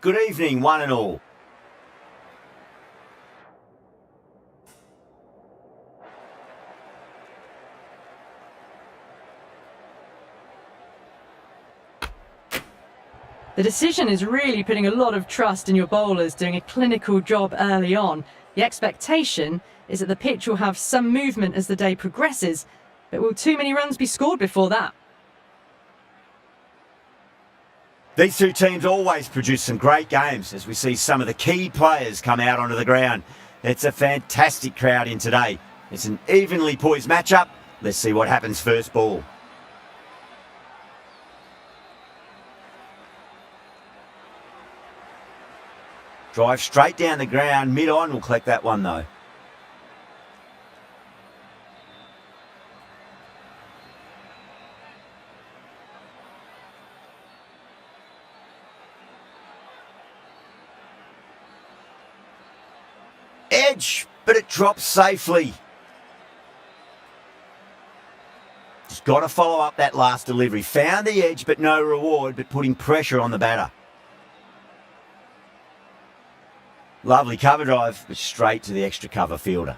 Good evening, one and all. The decision is really putting a lot of trust in your bowlers doing a clinical job early on. The expectation is that the pitch will have some movement as the day progresses, but will too many runs be scored before that? These two teams always produce some great games as we see some of the key players come out onto the ground. It's a fantastic crowd in today. It's an evenly poised matchup. Let's see what happens first ball. Drive straight down the ground, mid-on, will collect that one though. Edge, but it drops safely. Just got to follow up that last delivery. Found the edge, but no reward, but putting pressure on the batter. Lovely cover drive, but straight to the extra cover fielder.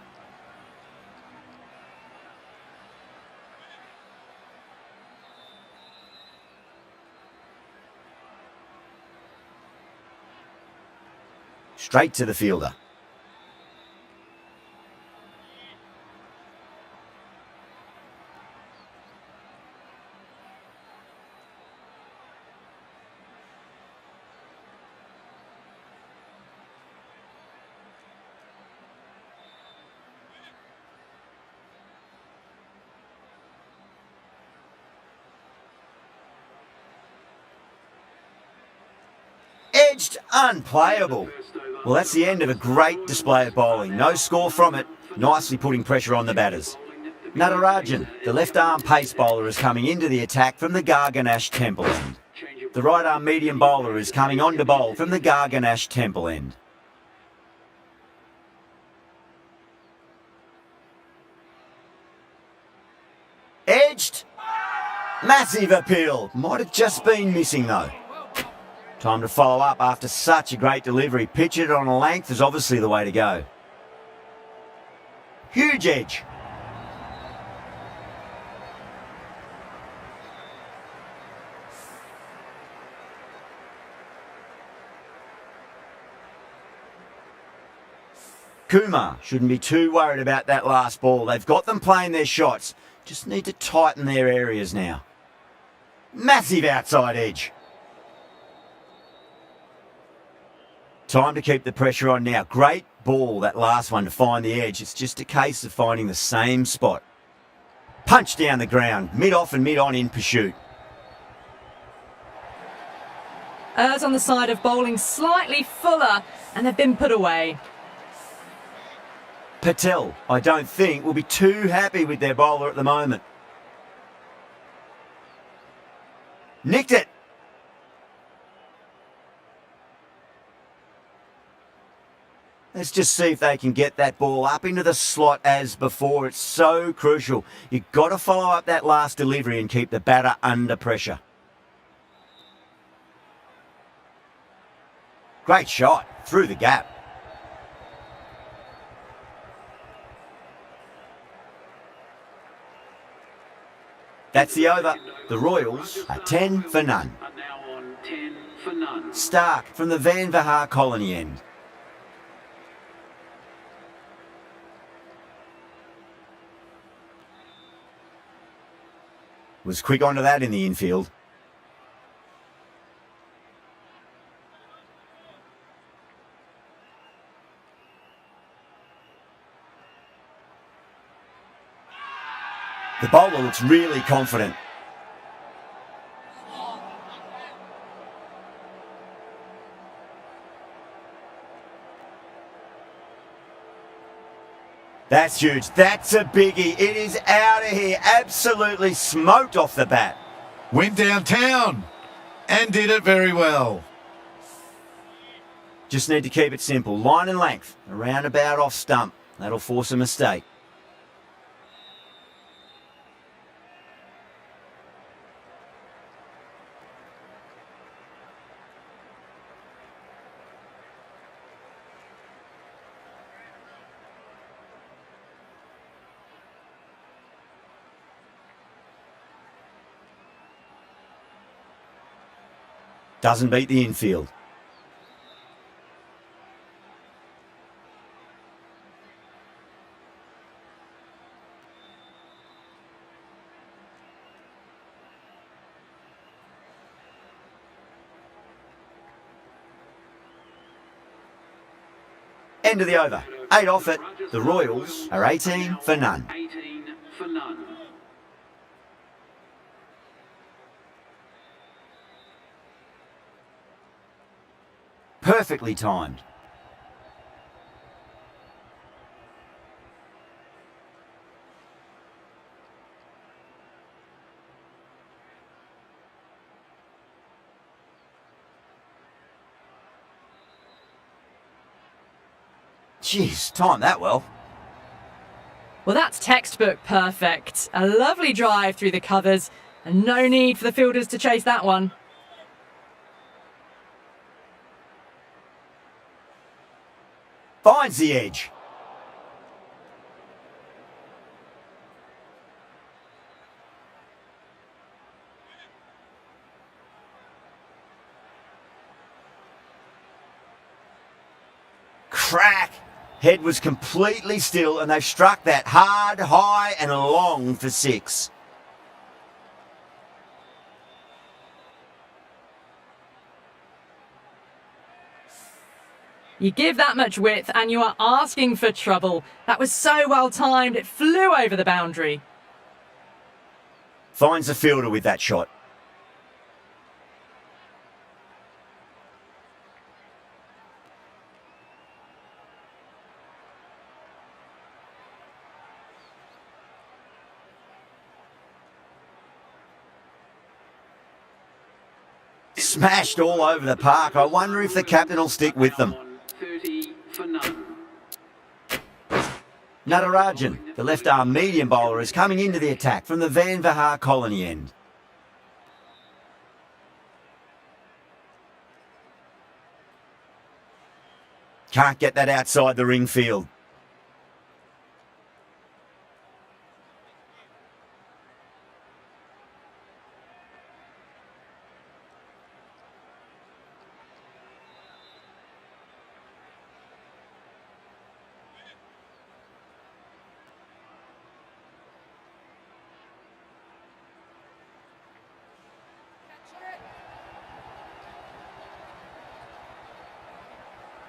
Straight to the fielder. Edged, unplayable. Well, that's the end of a great display of bowling. No score from it, nicely putting pressure on the batters. Natarajan, the left-arm pace bowler, is coming into the attack from the Garganash temple end. The right-arm medium bowler is coming on to bowl from the Garganash temple end. Edged. Massive appeal. Might have just been missing though. Time to follow up after such a great delivery. Pitch it on a length is obviously the way to go. Huge edge. Kumar shouldn't be too worried about that last ball. They've got them playing their shots. Just need to tighten their areas now. Massive outside edge. Time to keep the pressure on now. Great ball, that last one, to find the edge. It's just a case of finding the same spot. Punch down the ground, mid-off and mid-on in pursuit. Errs on the side of bowling slightly fuller, and they've been put away. Patel, I don't think, will be too happy with their bowler at the moment. Nicked it. Let's just see if they can get that ball up into the slot as before. It's so crucial. You've got to follow up that last delivery and keep the batter under pressure. Great shot through the gap. That's the over. The Royals are 10 for none. Stark from the Van Vahar colony end. Was quick onto that in the infield. The bowler looks really confident. That's huge. That's a biggie. It is out of here. Absolutely smoked off the bat. Went downtown and did it very well. Just need to keep it simple. Line and length. Around about off stump. That'll force a mistake. Doesn't beat the infield. End of the over. 8 off it. The Royals are 18 for none. 18 for none. Perfectly timed. Jeez, timed that well. Well, that's textbook perfect. A lovely drive through the covers, and no need for the fielders to chase that one. Finds the edge. Crack. Head was completely still and they've struck that hard, high and long for 6. You give that much width and you are asking for trouble. That was so well timed, it flew over the boundary. Finds the fielder with that shot. Smashed all over the park. I wonder if the captain will stick with them. 30 for none. Natarajan, the left-arm medium bowler, is coming into the attack from the Van Vahar colony end. Can't get that outside the ring field.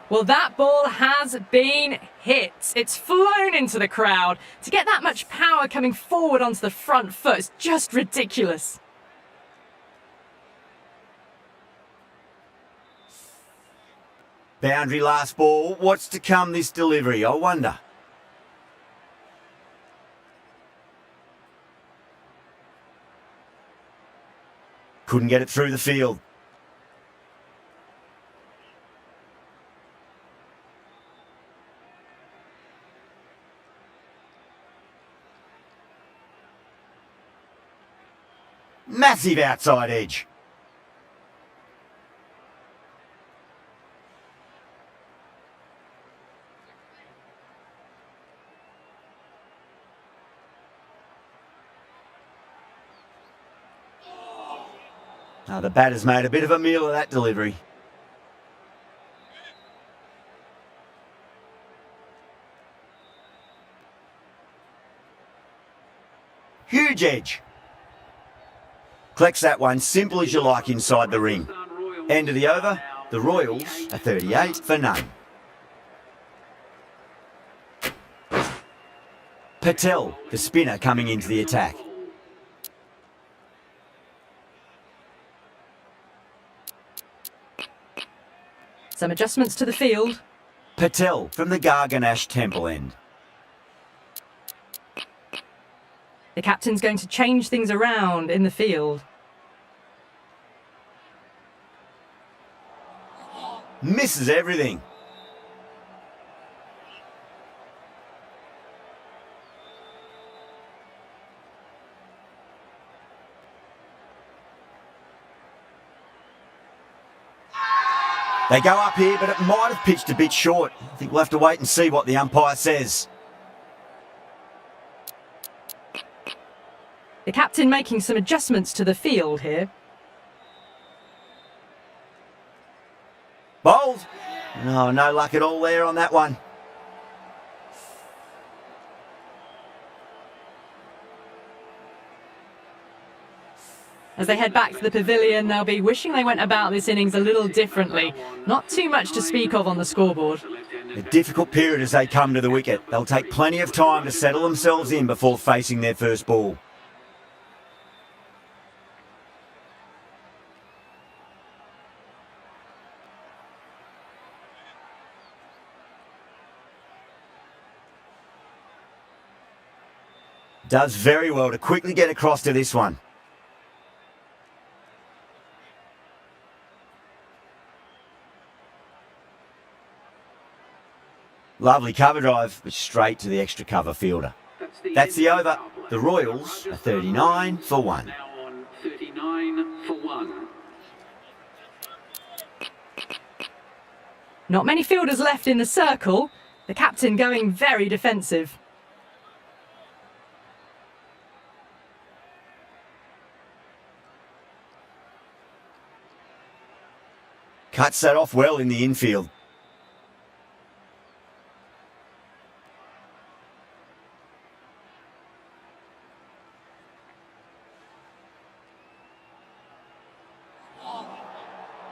Well, that ball has been hit. It's flown into the crowd. To get that much power coming forward onto the front foot is just ridiculous. Boundary last ball. What's to come this delivery, I wonder? Couldn't get it through the field. Massive outside edge. Oh, the batter's made a bit of a meal of that delivery. Huge edge. Collects that one simple as you like inside the ring. End of the over. The Royals are 38 for none. Patel, the spinner, coming into the attack. Some adjustments to the field. Patel from the Garganash Temple end. The captain's going to change things around in the field. Misses everything. They go up here, but it might have pitched a bit short. I think we'll have to wait and see what the umpire says. The captain making some adjustments to the field here. Oh, no luck at all there on that one. As they head back to the pavilion, they'll be wishing they went about this innings a little differently. Not too much to speak of on the scoreboard. A difficult period as they come to the wicket. They'll take plenty of time to settle themselves in before facing their first ball. Does very well to quickly get across to this one. Lovely cover drive, but straight to the extra cover fielder. That's the over. The Royals are 39 for 1. Now on 39 for 1. Not many fielders left in the circle. The captain going very defensive. Cuts that off well in the infield.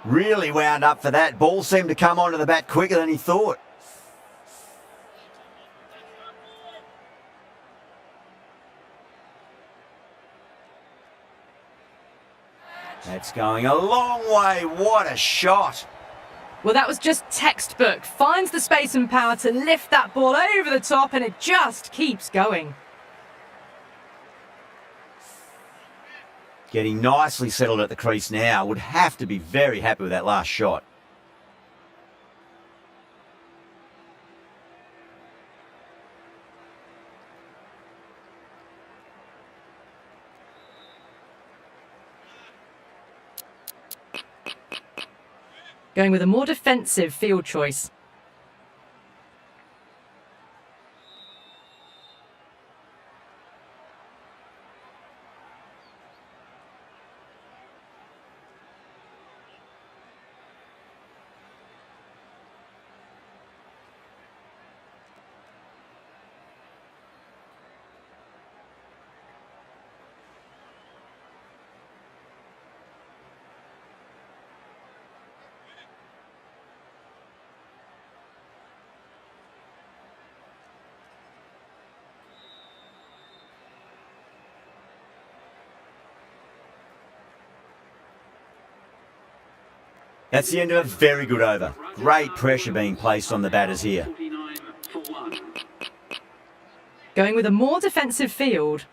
Really wound up for that. Ball seemed to come onto the bat quicker than he thought. That's going a long way. What a shot. Well, that was just textbook. Finds the space and power to lift that ball over the top, and it just keeps going. Getting nicely settled at the crease now. Would have to be very happy with that last shot. Going with a more defensive field choice. That's the end of a very good over. Great pressure being placed on the batters here. 49 for 1. Going with a more defensive field.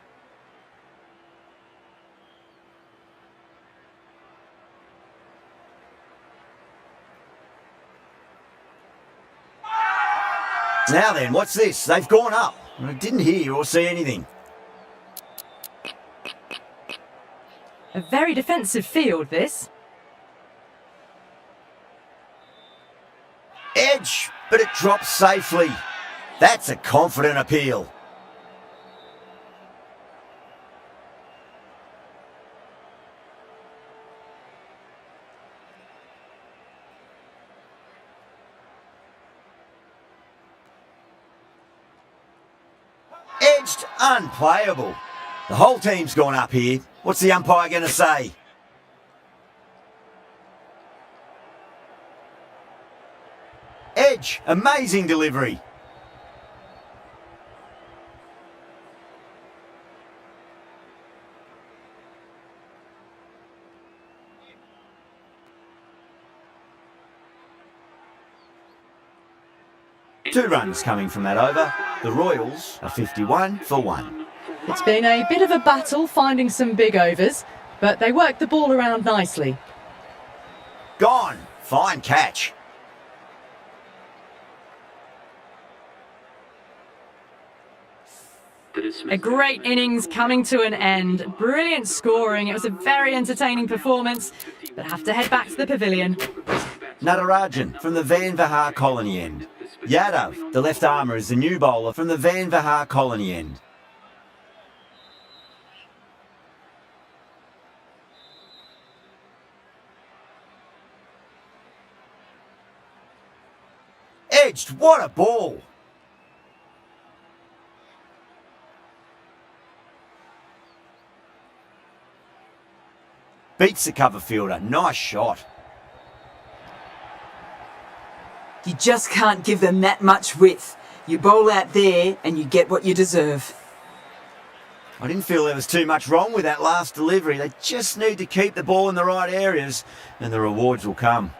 Now then, what's this? They've gone up. I didn't hear or see anything. A very defensive field, this. Edge, but it drops safely. That's a confident appeal. Edged, unplayable. The whole team's gone up here. What's the umpire going to say? Edge, amazing delivery. Two runs coming from that over. The Royals are 51 for 1. It's been a bit of a battle finding some big overs, but they worked the ball around nicely. Gone. Fine catch. A great innings coming to an end. Brilliant scoring. It was a very entertaining performance, but have to head back to the pavilion. Natarajan from the Van Vihar colony end. Yadav, the left armour, is the new bowler from the Van Vihar colony end. Edged, what a ball! Beats the cover fielder, nice shot. You just can't give them that much width. You bowl out there and you get what you deserve. I didn't feel there was too much wrong with that last delivery. They just need to keep the ball in the right areas and the rewards will come.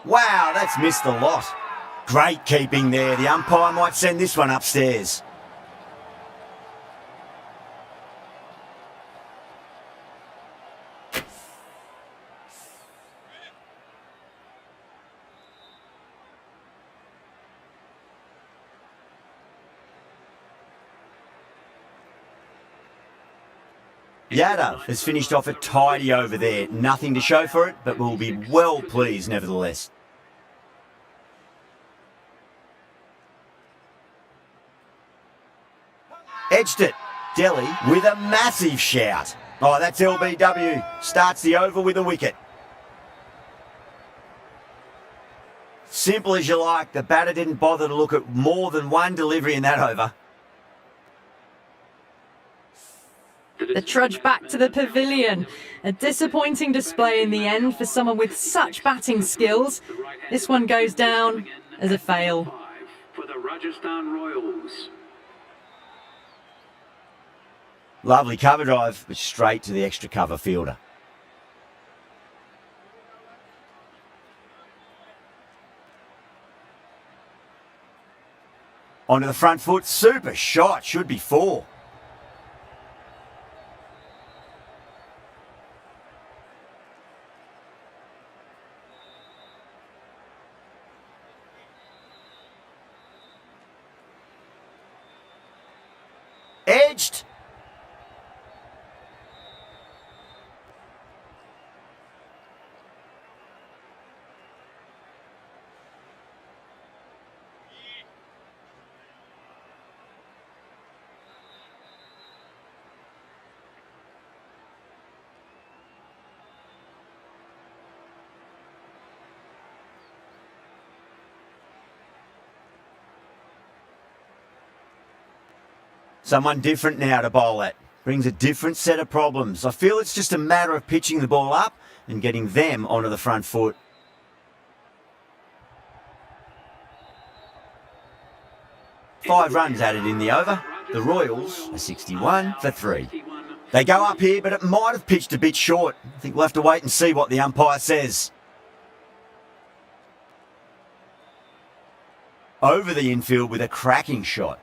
Wow, that's missed a lot. Great keeping there. The umpire might send this one upstairs. Yadav has finished off a tidy over there. Nothing to show for it, but will be well pleased nevertheless. Edged it. Delhi with a massive shout. Oh, that's LBW. Starts the over with a wicket. Simple as you like. The batter didn't bother to look at more than one delivery in that over. The trudge back to the pavilion. A disappointing display in the end for someone with such batting skills. This one goes down as a fail. For the Rajasthan Royals. Lovely cover drive, but straight to the extra cover fielder. Onto the front foot, super shot, should be 4. Edged. Someone different now to bowl at. Brings a different set of problems. I feel it's just a matter of pitching the ball up and getting them onto the front foot. Five runs added in the over. The Royals are 61 for 3. They go up here, but it might have pitched a bit short. I think we'll have to wait and see what the umpire says. Over the infield with a cracking shot.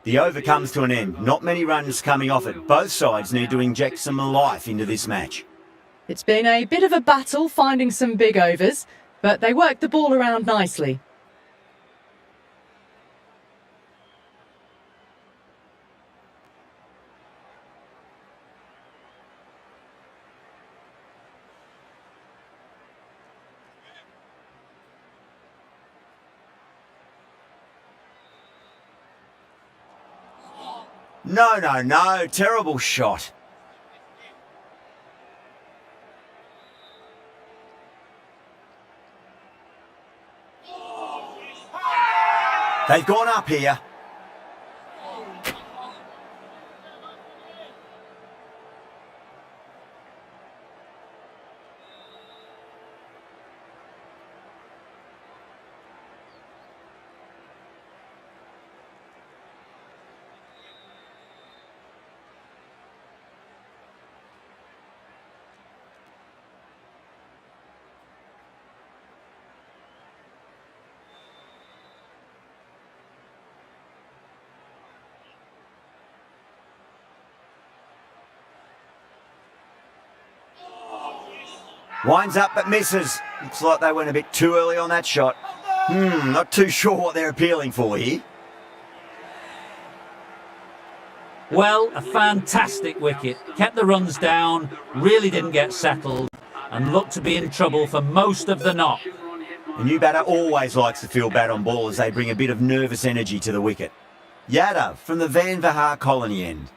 The over comes to an end. Not many runs coming off it. Both sides need to inject some life into this match. It's been a bit of a battle finding some big overs, but they worked the ball around nicely. No, terrible shot. They've gone up here. Winds up but misses. Looks like they went a bit too early on that shot. Not too sure what they're appealing for here. Well, a fantastic wicket. Kept the runs down, really didn't get settled, and looked to be in trouble for most of the knock. A new batter always likes to feel bad on ball as they bring a bit of nervous energy to the wicket. Yadav from the Van Vahar colony end.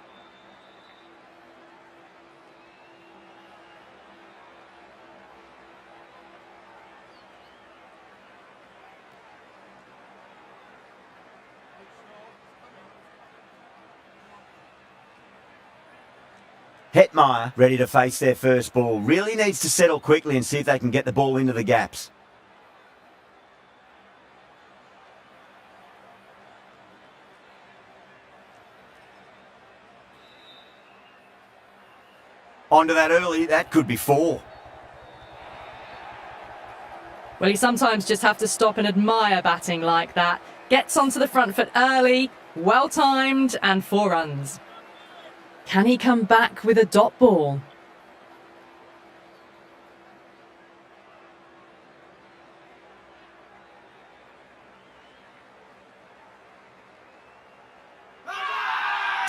Hetmeyer ready to face their first ball. Really needs to settle quickly and see if they can get the ball into the gaps. Onto that early, that could be 4. Well, you sometimes just have to stop and admire batting like that. Gets onto the front foot early, well timed, and 4 runs. Can he come back with a dot ball?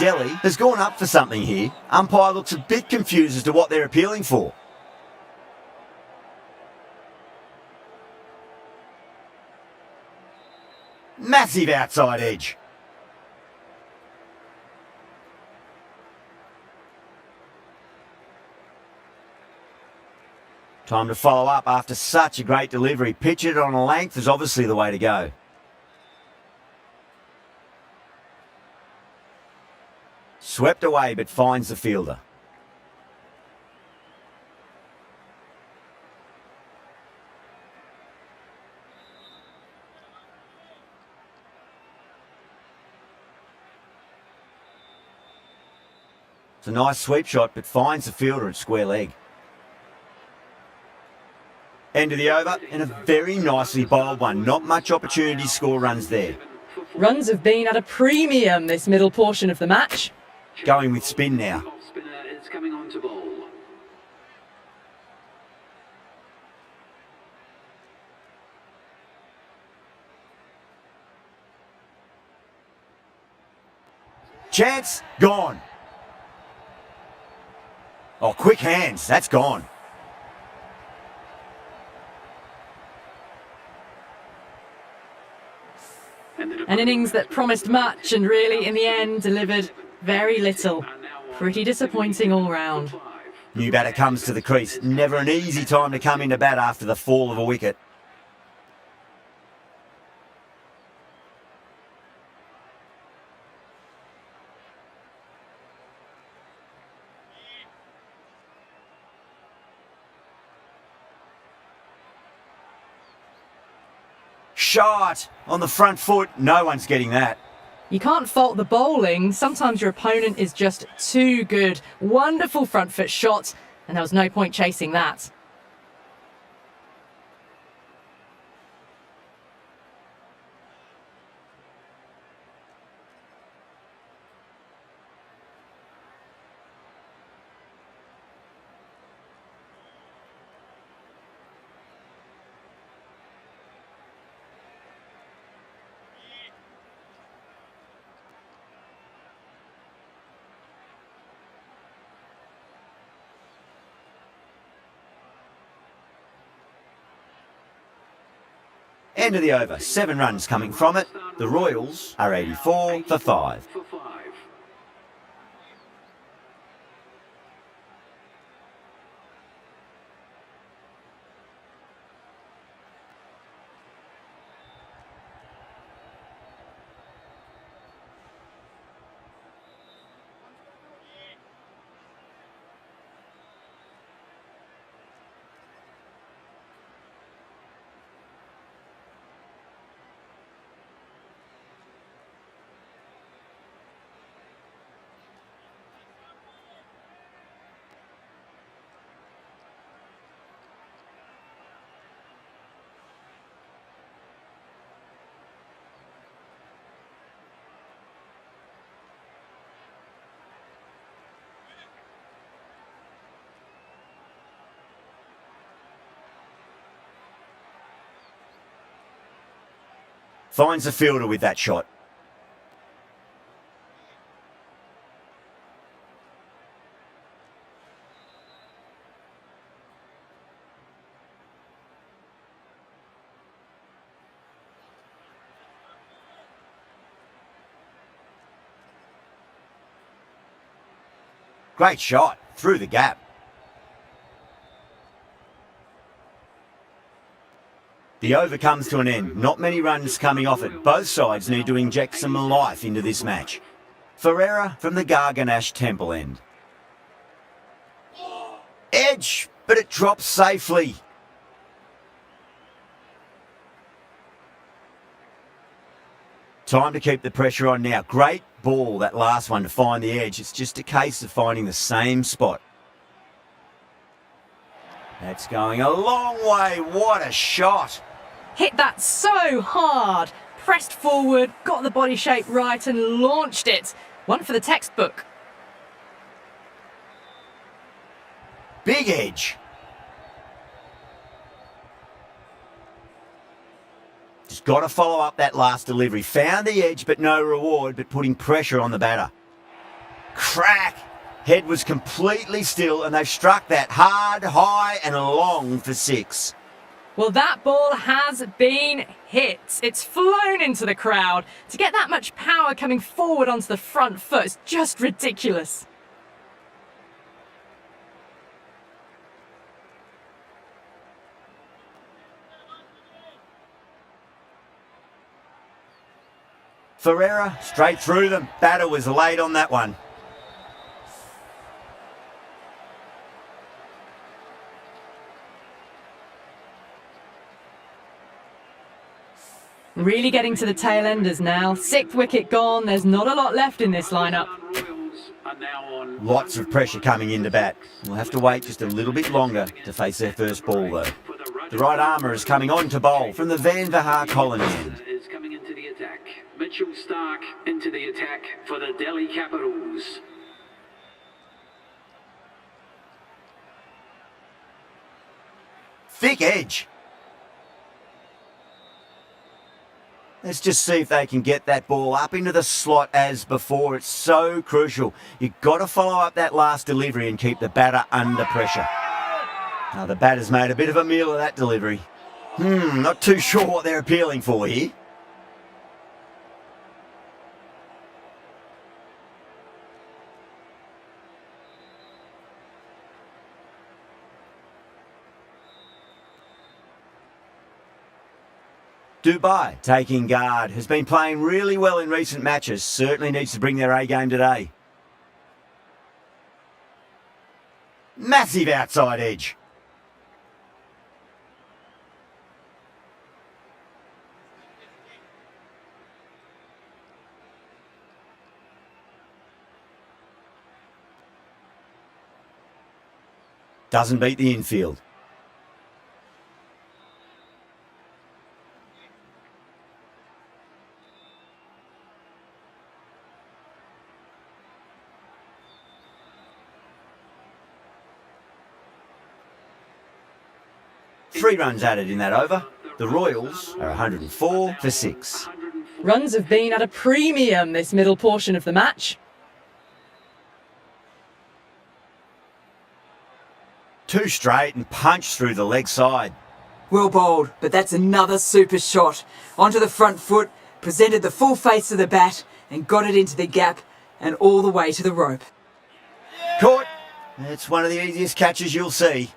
Delhi has gone up for something here. Umpire looks a bit confused as to what they're appealing for. Massive outside edge. Time to follow up after such a great delivery. Pitch it on a length is obviously the way to go. Swept away but finds the fielder. It's a nice sweep shot but finds the fielder at square leg. End of the over, and a very nicely bowled one. Not much opportunity to score runs there. Runs have been at a premium this middle portion of the match. Going with spin now. Spinner is coming on to bowl. Chance, gone. Oh, quick hands, that's gone. An innings that promised much and really, in the end, delivered very little. Pretty disappointing all round. New batter comes to the crease. Never an easy time to come into bat after the fall of a wicket. Shot on the front foot. No one's getting that. You can't fault the bowling. Sometimes your opponent is just too good. Wonderful front foot shot, and there was no point chasing that. End of the over. 7 runs coming from it. The Royals are 84 for 5. Finds the fielder with that shot. Great shot, through the gap. The over comes to an end. Not many runs coming off it. Both sides need to inject some life into this match. Ferreira from the Garganash Temple end. Edge, but it drops safely. Time to keep the pressure on now. Great ball, that last one, to find the edge. It's just a case of finding the same spot. That's going a long way. What a shot. Hit that so hard. Pressed forward, got the body shape right and launched it. One for the textbook. Big edge. Just got to follow up that last delivery. Found the edge, but no reward, but putting pressure on the batter. Crack. Head was completely still, and they've struck that hard, high, and long for 6. Well, that ball has been hit. It's flown into the crowd. To get that much power coming forward onto the front foot is just ridiculous. Ferreira, straight through them. Batter was late on that one. Really getting to the tail enders now. 6th wicket gone. There's not a lot left in this lineup. Lots of pressure coming into bat. We'll have to wait just a little bit longer to face their first ball, though. The right armour is coming on to bowl from the Van Vahar colony end. Is coming into the attack. Mitchell Stark into the attack for the Delhi Capitals. Thick edge. Let's just see if they can get that ball up into the slot as before. It's so crucial. You've got to follow up that last delivery and keep the batter under pressure. Now the batter's made a bit of a meal of that delivery. Not too sure what they're appealing for here. Dubai, taking guard, has been playing really well in recent matches. Certainly needs to bring their A-game today. Massive outside edge. Doesn't beat the infield. Three runs added in that over. The Royals are 104 for 6. Runs have been at a premium this middle portion of the match. Two straight and punched through the leg side. Well bowled, but that's another super shot. Onto the front foot, presented the full face of the bat and got it into the gap and all the way to the rope. Caught. It's one of the easiest catches you'll see.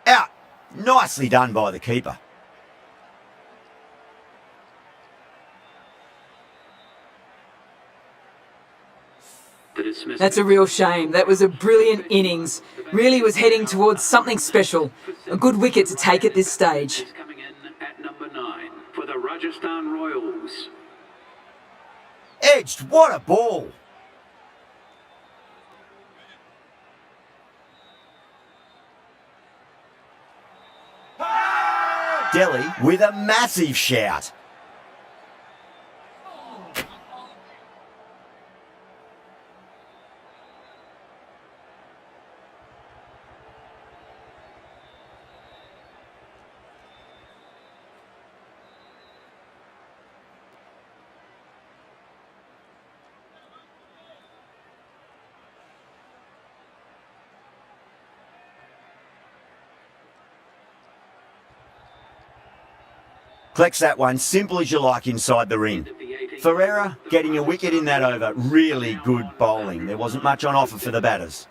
Out. Nicely done by the keeper. That's a real shame. That was a brilliant innings. Really was heading towards something special. A good wicket to take at this stage. Coming in at number 9 for the Rajasthan Royals. Edged. What a ball. Delhi with a massive shout. Collects that one simple as you like inside the ring. Ferreira getting a wicket in that over. Really good bowling. There wasn't much on offer for the batters.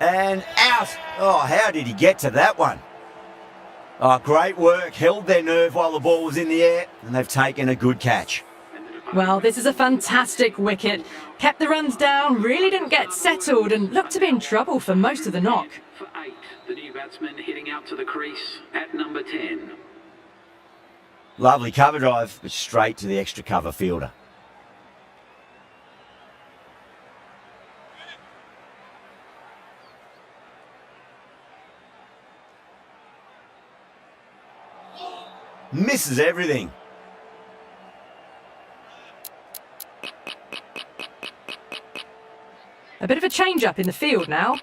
And out. Oh, how did he get to that one? Oh, great work. Held their nerve while the ball was in the air, and they've taken a good catch. Well, this is a fantastic wicket. Kept the runs down, really didn't get settled, and looked to be in trouble for most of the knock. For 8, the new batsman heading out to the crease at number 10. Lovely cover drive, but straight to the extra cover fielder. Misses everything. A bit of a change-up in the field now.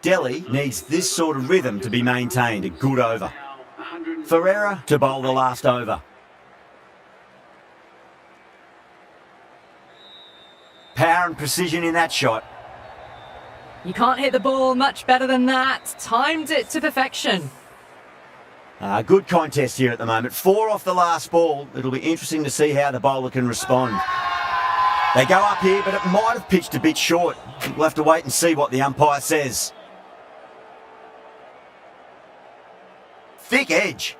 Delhi needs this sort of rhythm to be maintained. A good over. Ferreira to bowl the last over. Power and precision in that shot. You can't hit the ball much better than that. Timed it to perfection. Good contest here at the moment. 4 off the last ball. It'll be interesting to see how the bowler can respond. They go up here, but it might have pitched a bit short. We'll have to wait and see what the umpire says. Thick edge.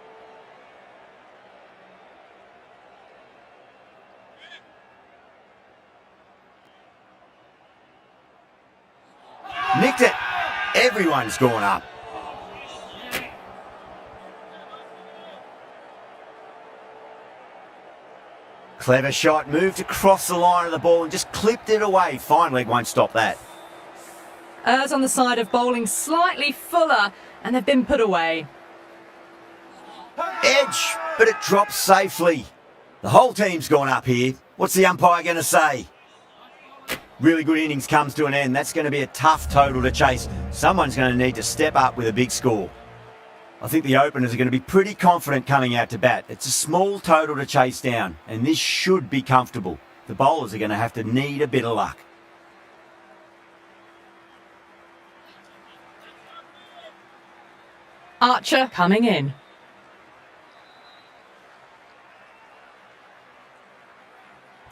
Nicked it. Everyone's gone up. Clever shot, moved across the line of the ball and just clipped it away. Fine leg won't stop that. Errs on the side of bowling slightly fuller, and they've been put away. Edge, but it drops safely. The whole team's gone up here. What's the umpire going to say? Really good innings comes to an end. That's going to be a tough total to chase. Someone's going to need to step up with a big score. I think the openers are going to be pretty confident coming out to bat. It's a small total to chase down, and this should be comfortable. The bowlers are going to have to need a bit of luck. Archer coming in.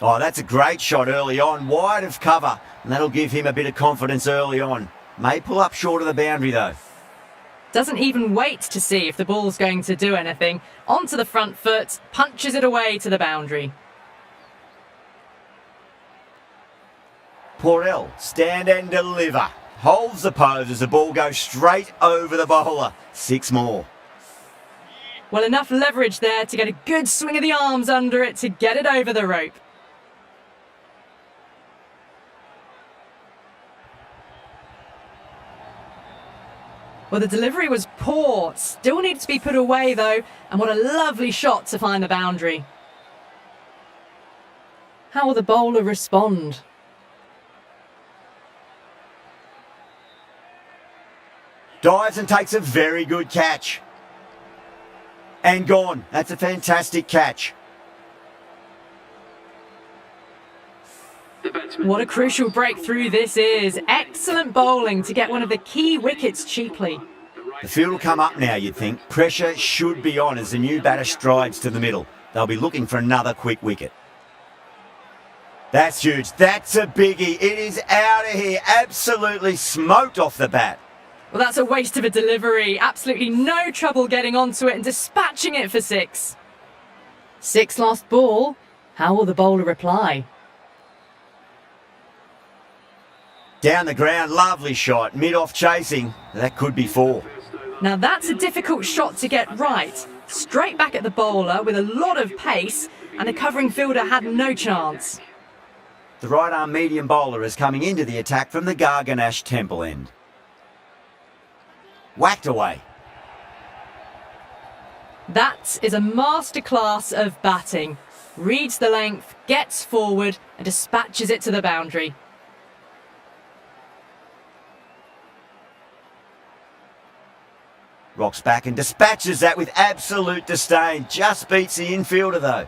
Oh, that's a great shot early on, wide of cover, and that'll give him a bit of confidence early on. May pull up short of the boundary though. Doesn't even wait to see if the ball's going to do anything. Onto the front foot, punches it away to the boundary. Porrell, stand and deliver. Holds the pose as the ball goes straight over the bowler. 6 more. Well, enough leverage there to get a good swing of the arms under it to get it over the rope. Well, the delivery was poor. Still needs to be put away, though. And what a lovely shot to find the boundary. How will the bowler respond? Dives and takes a very good catch. And gone. That's a fantastic catch. What a crucial breakthrough this is. Excellent bowling to get one of the key wickets cheaply. The field will come up now, you'd think. Pressure should be on as the new batter strides to the middle. They'll be looking for another quick wicket. That's huge. That's a biggie. It is out of here. Absolutely smoked off the bat. Well, that's a waste of a delivery. Absolutely no trouble getting onto it and dispatching it for 6. 6 lost ball. How will the bowler reply? Down the ground, lovely shot. Mid-off chasing. That could be 4. Now that's a difficult shot to get right. Straight back at the bowler with a lot of pace, and the covering fielder had no chance. The right-arm medium bowler is coming into the attack from the Garganash temple end. Whacked away. That is a masterclass of batting. Reads the length, gets forward, and dispatches it to the boundary. Rocks back and dispatches that with absolute disdain. Just beats the infielder though.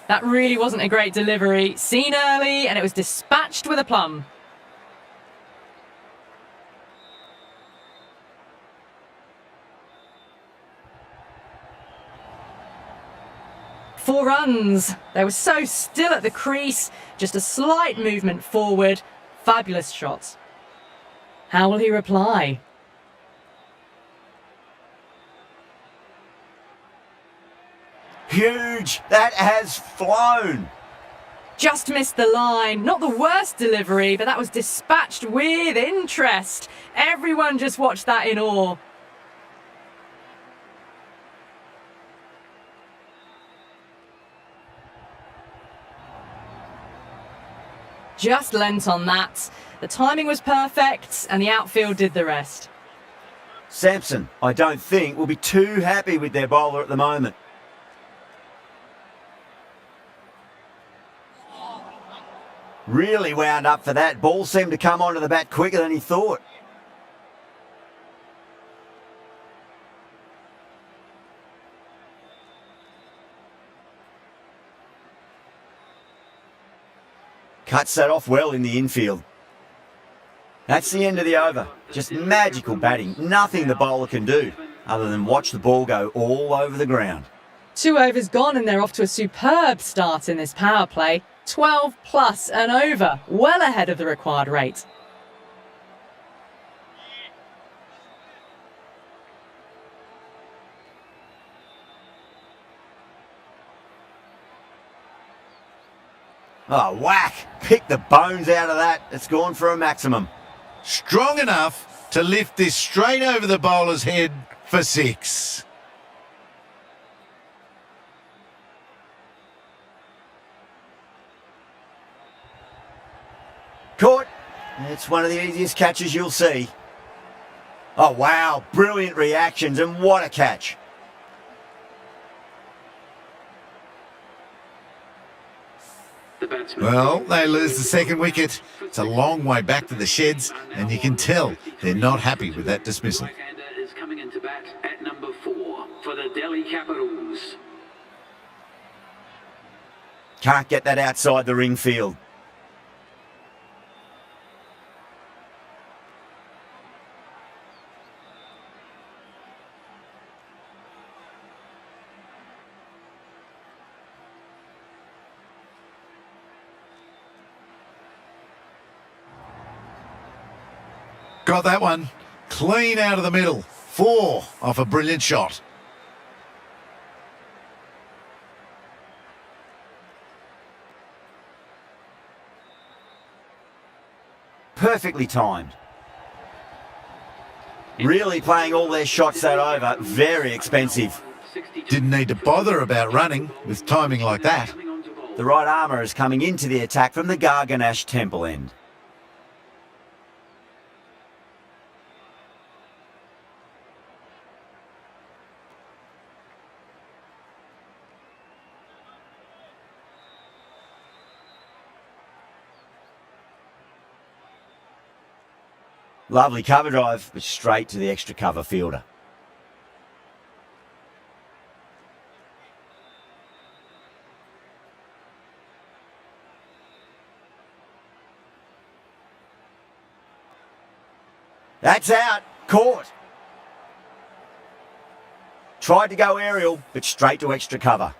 That really wasn't a great delivery. Seen early, and it was dispatched with a plum. Four runs. They were so still at the crease. Just a slight movement forward. Fabulous shot. How will he reply? Huge! That has flown! Just missed the line. Not the worst delivery, but that was dispatched with interest. Everyone just watched that in awe. Just lent on that. The timing was perfect, and the outfield did the rest. Sampson, I don't think, will be too happy with their bowler at the moment. Really wound up for that. Ball seemed to come onto the bat quicker than he thought. Cuts that off well in the infield. That's the end of the over. Just magical batting. Nothing the bowler can do other than watch the ball go all over the ground. 2 overs gone, and they're off to a superb start in this power play. 12 plus and over, well ahead of the required rate. Oh, whack! Pick the bones out of that. It's gone for a maximum. Strong enough to lift this straight over the bowler's head for 6. Caught. It's one of the easiest catches you'll see. Oh, wow. Brilliant reactions, and what a catch. Well, they lose the second wicket. It's a long way back to the sheds, and you can tell they're not happy with that dismissal. Right-hander is coming into bat at number 4 for the Delhi Capitals. Can't get that outside the ring field. Got that one. Clean out of the middle. 4 off a brilliant shot. Perfectly timed. Really playing all their shots that over. Very expensive. Didn't need to bother about running with timing like that. The right armour is coming into the attack from the Garganash temple end. Lovely cover drive, but straight to the extra cover fielder. That's out. Caught. Tried to go aerial, but straight to extra cover.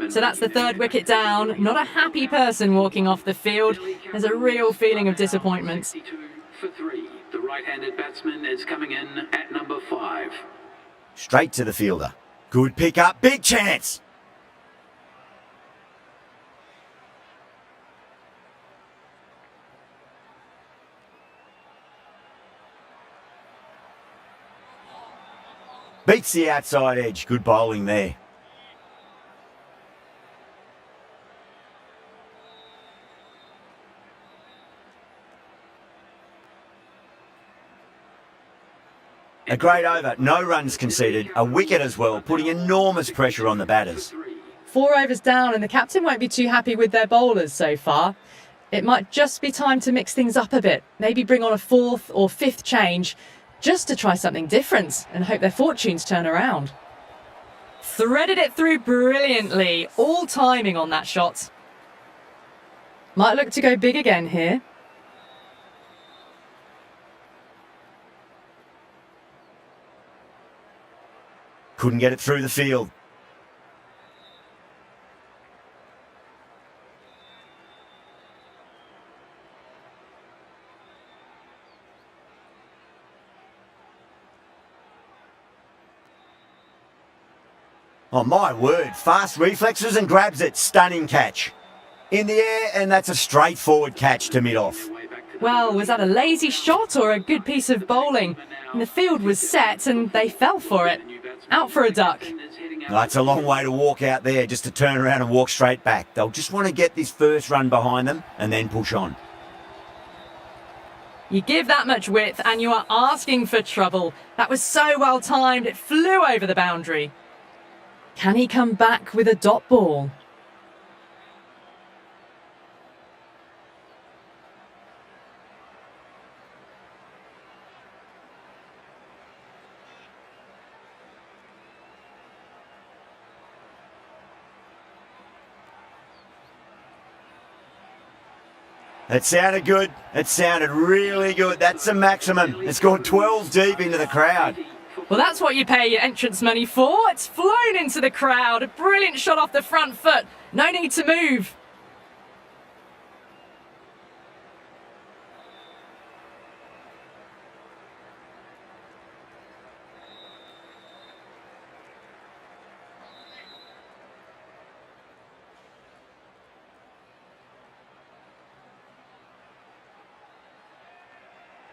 So that's the third wicket down. Not a happy person walking off the field. There's a real feeling of disappointment. For 3. The right-handed batsman is coming in at number 5. Straight to the fielder. Good pick up, big chance. Beats the outside edge. Good bowling there. A great over, no runs conceded, a wicket as well, putting enormous pressure on the batters. 4 overs down and the captain won't be too happy with their bowlers so far. It might just be time to mix things up a bit, maybe bring on a 4th or 5th change, just to try something different and hope their fortunes turn around. Threaded it through brilliantly, all timing on that shot. Might look to go big again here. Couldn't get it through the field. Oh my word, fast reflexes and grabs it, stunning catch. In the air, and that's a straightforward catch to mid-off. Well, was that a lazy shot or a good piece of bowling? And the field was set and they fell for it. Out for a duck. That's a long way to walk out there just to turn around and walk straight back. They'll just want to get this first run behind them and then push on. You give that much width and you are asking for trouble. That was so well timed, it flew over the boundary. Can he come back with a dot ball? It sounded good. It sounded really good. That's the maximum. It's gone 12 deep into the crowd. Well, that's what you pay your entrance money for. It's flown into the crowd. A brilliant shot off the front foot. No need to move.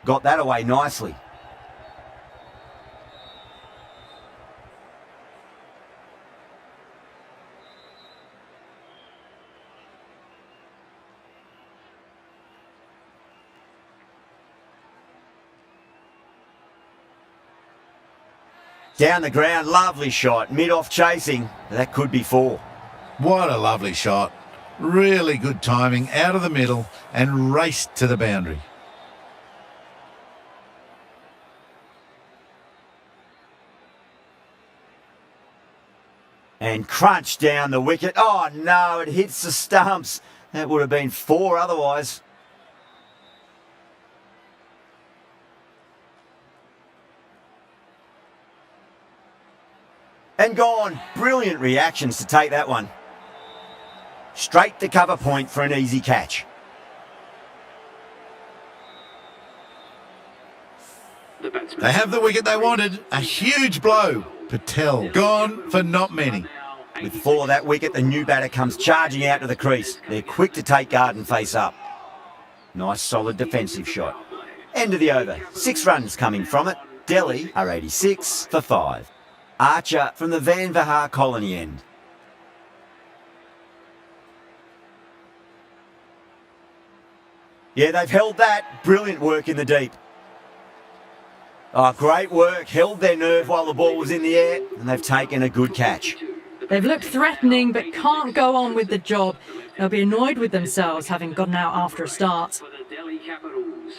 Got that away nicely. Down the ground, lovely shot. Mid-off chasing. That could be 4. What a lovely shot. Really good timing, out of the middle and raced to the boundary. And crunch down the wicket. Oh no, it hits the stumps. That would have been 4 otherwise. And gone. Brilliant reactions to take that one. Straight to cover point for an easy catch. They have the wicket they wanted. A huge blow. Patel gone for not many. With the fall of that wicket, the new batter comes charging out to the crease. They're quick to take guard and face up. Nice solid defensive shot. End of the over. 6 runs coming from it. Delhi are 86 for 5. Archer from the Van Vahar colony end. Yeah, they've held that. Brilliant work in the deep. Oh, great work. Held their nerve while the ball was in the air, and they've taken a good catch. They've looked threatening but can't go on with the job. They'll be annoyed with themselves having gotten out after a start. For the Delhi Capitals.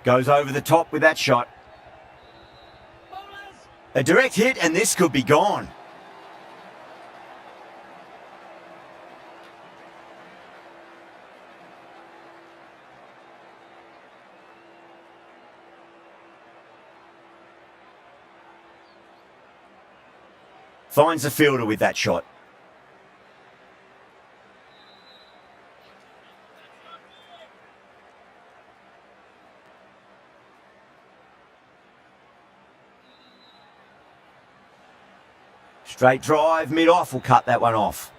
Goes over the top with that shot. A direct hit, and this could be gone. Finds the fielder with that shot. Straight drive, mid-off will cut that one off.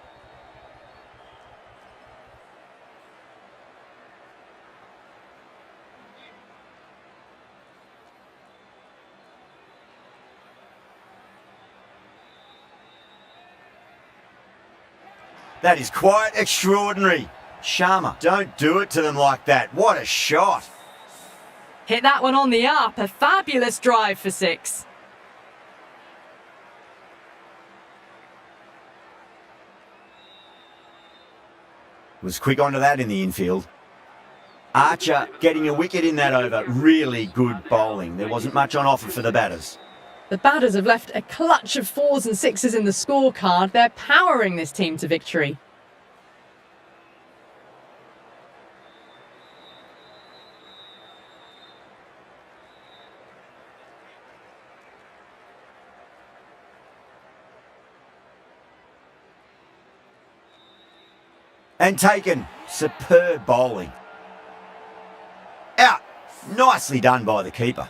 That is quite extraordinary. Sharma, don't do it to them like that. What a shot. Hit that one on the up. A fabulous drive for 6. Was quick onto that in the infield. Archer getting a wicket in that over. Really good bowling. There wasn't much on offer for the batters. The batters have left a clutch of 4s and 6s in the scorecard. They're powering this team to victory. And taken. Superb bowling. Out. Nicely done by the keeper.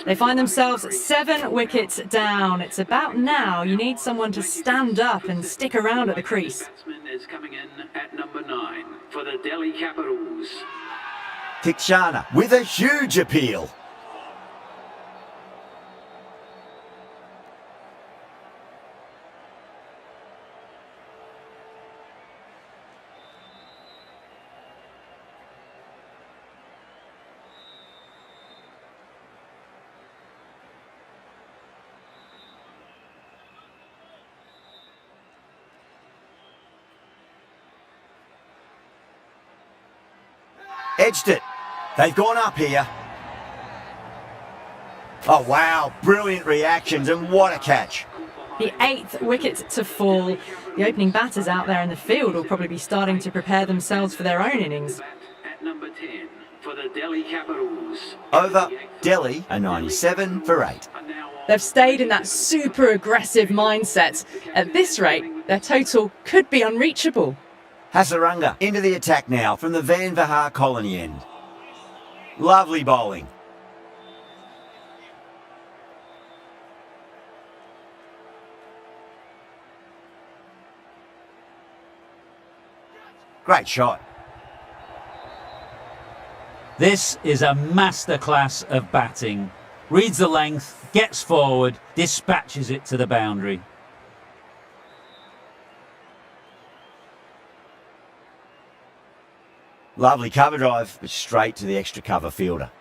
They find themselves 7 wickets down. It's about now. You need someone to stand up and stick around at the crease. Batsman is coming in at number 9 for the Delhi Capitals. Tikshana with a huge appeal. Edged it. They've gone up here. Oh, wow. Brilliant reactions and what a catch. The 8th wicket to fall. The opening batters out there in the field will probably be starting to prepare themselves for their own innings. At number 10 for the Delhi Capitals. Over Delhi, a 97 for 8. They've stayed in that super aggressive mindset. At this rate, their total could be unreachable. Hasaranga into the attack now from the Van Vahar colony end. Lovely bowling. Great shot. This is a masterclass of batting. Reads the length, gets forward, dispatches it to the boundary. Lovely cover drive, but straight to the extra cover fielder.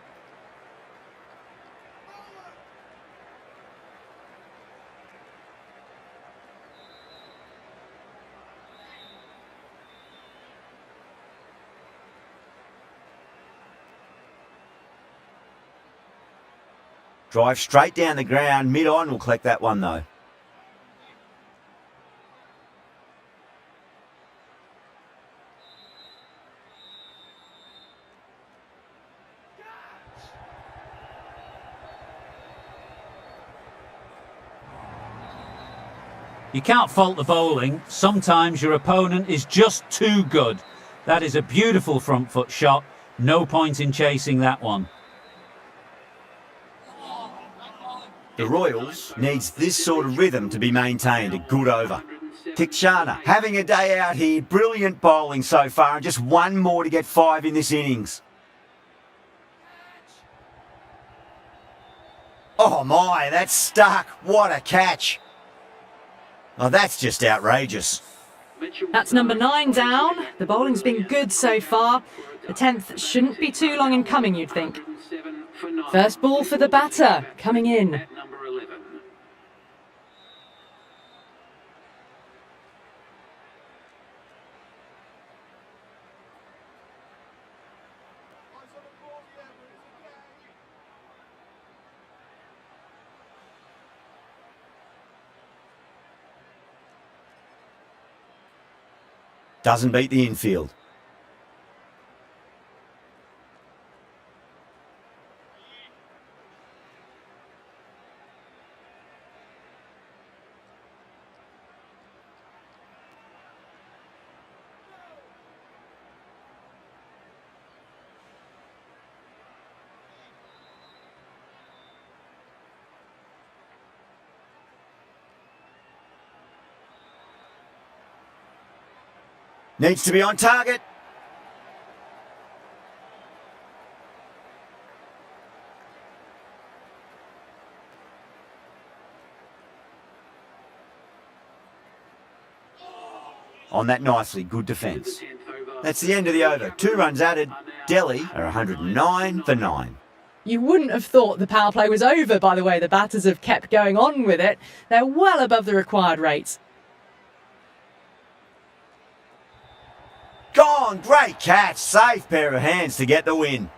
Drive straight down the ground, mid-on will collect that one though. You can't fault the bowling. Sometimes your opponent is just too good. That is a beautiful front foot shot. No point in chasing that one. The Royals needs this sort of rhythm to be maintained. A good over. Tikshana having a day out here. Brilliant bowling so far and just one more to get 5 in this innings. Oh my, that's stuck. What a catch. Oh, that's just outrageous. That's number 9 down. The bowling's been good so far. The 10th shouldn't be too long in coming, you'd think. First ball for the batter, coming in. At number 11. Doesn't beat the infield. Needs to be on target. On that nicely, good defence. That's the end of the over. 2 runs added. Delhi are 109 for 9. You wouldn't have thought the power play was over by the way the batters have kept going on with it. They're well above the required rates. Gone! Great catch. Safe pair of hands to get the win.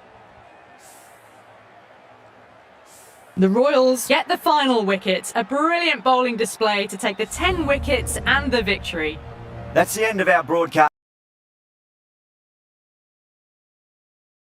The Royals get the final wicket. A brilliant bowling display to take the 10 wickets and the victory. That's the end of our broadcast.